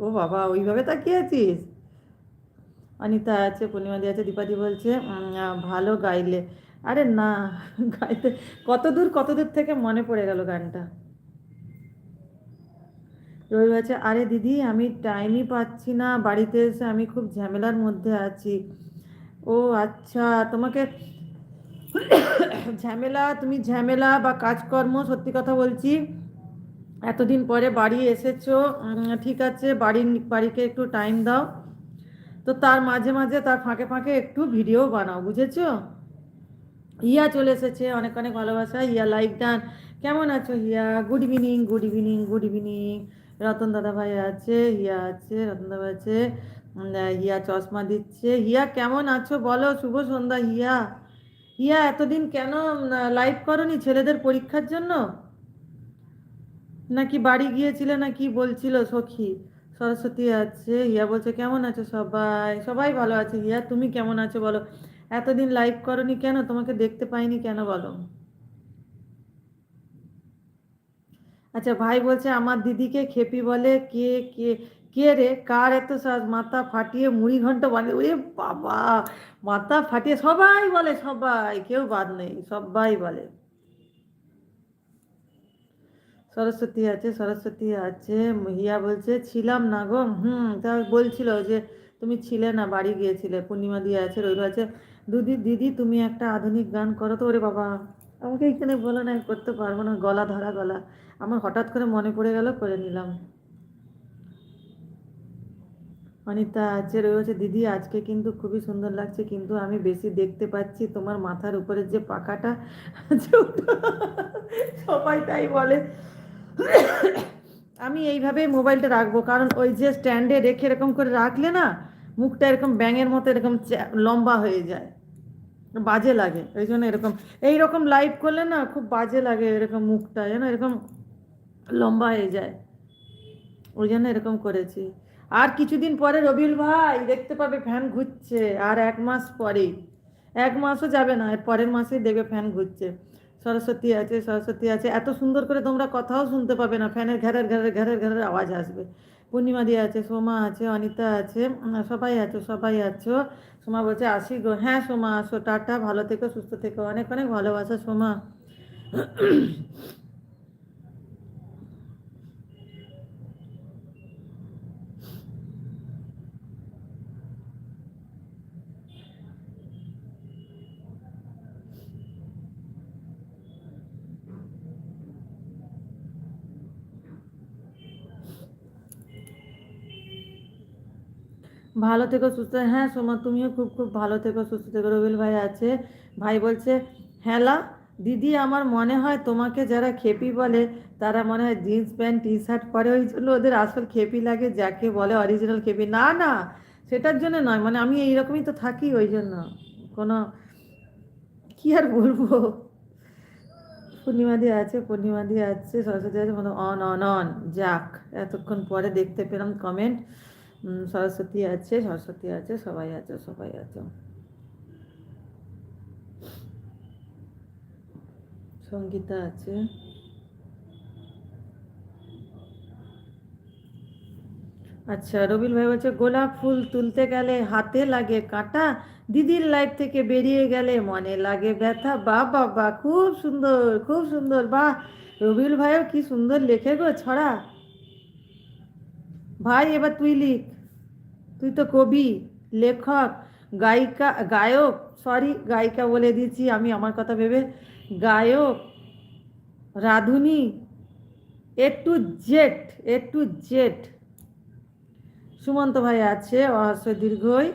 ও বাবা, ওইভাবে তাকিয়ে আছিস? অনিতা আছে, পূর্ণিমাদি আছে, দীপাদি বলছে ভালো গাইলে। আরে না, গাইতে কত দূর থেকে মনে পড়ে গেল গানটা। রবি বলছে আরে দিদি আমি টাইমই পাচ্ছি না, বাড়িতে এসে আমি খুব ঝামেলার মধ্যে আছি। ও আচ্ছা, তোমাকে ঝামেলা, তুমি ঝামেলা বা কাজকর্ম, সত্যি কথা বলছি, এতদিন পরে বাড়ি এসেছো, ঠিক আছে, বাড়িকে একটু টাইম দাও। তো তার মাঝে মাঝে, তার ফাঁকে ফাঁকে একটু ভিডিও বানাও, বুঝেছো? হিয়া চলে এসেছে, অনেক অনেক ভালোবাসা। Hiya like done. কেমন আছো Hiya? Good evening, good evening, good evening. Ratan দাদা ভাই আছে, হিয়া আছে, রতন দাদা ভাই আছে। হিয়া চশমা দিচ্ছে। হিয়া কেমন আছো বলো? শুভ সন্ধ্যা হিয়া। হিয়া এতদিন কেন লাইভ করনি? ছেলেদের পরীক্ষার জন্য নাকি বাড়ি গিয়েছিলে, না কি বলছিল সখী? সরস্বতী আছে। হিয়া বলছে কেমন আছো সবাই? সবাই ভালো আছে। হিয়া তুমি কেমন আছো বলো? এতদিন লাইভ করনি কেন? তোমাকে দেখতে পাইনি কেন বলো? আচ্ছা, ভাই বলছে আমার দিদিকে খেপি বলে। কে? কে? কে রে? কার এত সাজ? মাথা ফাটিয়ে মুড়ি ঘন্ট বানিয়ে, ওরে বাবা! মাথা ফাটিয়ে সবাই বলে, সবাই, কেউ বাদ নেই, সবাই বলে। সরস্বতী আছে, সরস্বতী আছে। হিয়া বলছে ছিলাম না গো। তা বলছিল যে তুমি ছিলে না, বাড়ি গিয়েছিলে। পূর্ণিমা দিয়ে আছে, রইল আছে। দিদি দিদি তুমি একটা আধুনিক গান করো তো। ওরে বাবা, আমাকে এখানে বলো না, করতে পারবো না, গলা ধরা গলা। আমার হঠাৎ করে মনে পড়ে গেল, করে নিলাম। অনিতা আছে, রয়েছে দিদি আজকে কিন্তু খুবই সুন্দর লাগছে, কিন্তু আমি বেশি দেখতে পাচ্ছি তোমার মাথার উপরে যে পাখাটা আছে ওটা। সবাই তাই বলে। আমি এইভাবে মোবাইলটা রাখবো, কারণ ওই যে স্ট্যান্ডে রেখে এরকম করে রাখলে না, মুখটা এরকম ব্যাঙের মতো এরকম লম্বা হয়ে যায়, বাজে লাগে। ওই জন্য এরকম, এইরকম লাইভ করলে না খুব বাজে লাগে, এরকম মুখটা যেন এরকম লম্বা হয়ে যায়। ওই জন্য এরকম করেছি। আর কিছুদিন পরে রবিউল ভাই দেখতে পাবে ফ্যান ঘুরছে, আর 1 মাস পরেই। 1 মাসও যাবে না, এর পরের মাসেই দেখবে ফ্যান ঘুরছে। সরস্বতী আছে, সরস্বতী আছে, এত সুন্দর করে তোমরা কথাও শুনতে পাবে না, ফ্যানের ঘ্যারের ঘ্যারের ঘ্যারের ঘ্যারের আওয়াজ আসবে। পূর্ণিমা দিয়ে আছে, সোমা আছে, অনিতা আছে, সবাই আছো, সবাই আছো। সোমা বলছে আসি গো। হ্যাঁ সোমা, আসো, টাটা, ভালো থেকো, সুস্থ থেকো, অনেক অনেক ভালোবাসা সোমা। ভালো থেকো, সুস্থ। হ্যাঁ সোমা, তুমিও খুব খুব ভালো থেকো, সুস্থ থেকো। রবিল ভাই আছে। ভাই বলছে হ্যালা দিদি, আমার মনে হয় তোমাকে যারা খেপি বলে তারা মনে হয় জিন্স প্যান্ট টি শার্ট পরে, ওই জন্য ওদের আসল খেপি লাগে, যাকে বলে অরিজিনাল খেপি। না না, সেটার জন্য নয়, মানে আমি এইরকমই তো থাকি, ওই জন্য। কোনো, কি আর বলবো। পূর্ণিমা দিয়ে আছে, পূর্ণিমা দিয়ে আছে, সরস্বতী আছে, মানে অন অন অন। যাক, এতক্ষণ পরে দেখতে পেলাম কমেন্ট। সরস্বতী আছে, সরস্বতী আছে, সবাই আছে, সবাই আছে। সঙ্গীতা আছে। আচ্ছা, রবিল ভাই বলছে গোলাপ ফুল তুলতে গেলে হাতে লাগে কাঁটা, দিদির লাইফ থেকে বেরিয়ে গেলে মনে লাগে ব্যথা। বাহ বাহ বাহ, খুব সুন্দর, খুব সুন্দর, বাহ। রবিল ভাইও কি সুন্দর লেখে গো ছড়া। ভাই এবার তুই লিখ। তুই তো কবি, লেখক, গায়িকা, গায়ক, সরি গায়িকা বলে দিয়েছি আমি আমার কথা ভেবে। গায়ক, রাঁধুনি, এ to Z, A to Z. Sumanta ভাই আছে, অহস্য দীর্ঘই।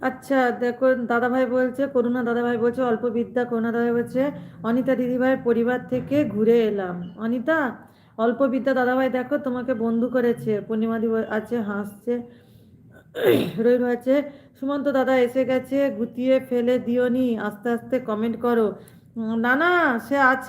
আচ্ছা দেখো, দাদাভাই বলছে, করুণা দাদাভাই বলছে অল্প বিদ্যা, করুণা দাদাভাই বলছে অনিতা দিদিভাইয়ের পরিবার থেকে ঘুরে এলাম। অনিতা, অল্প বিদ্যা দাদাভাই দেখো তোমাকে বন্ধু করেছে। পূর্ণিমা দি আছে, হাসছে। রইল আছে। সুমন্ত দাদা এসে গেছে, গুটিয়ে ফেলে দিওনি, আস্তে আস্তে কমেন্ট করো। না না, সে আছে।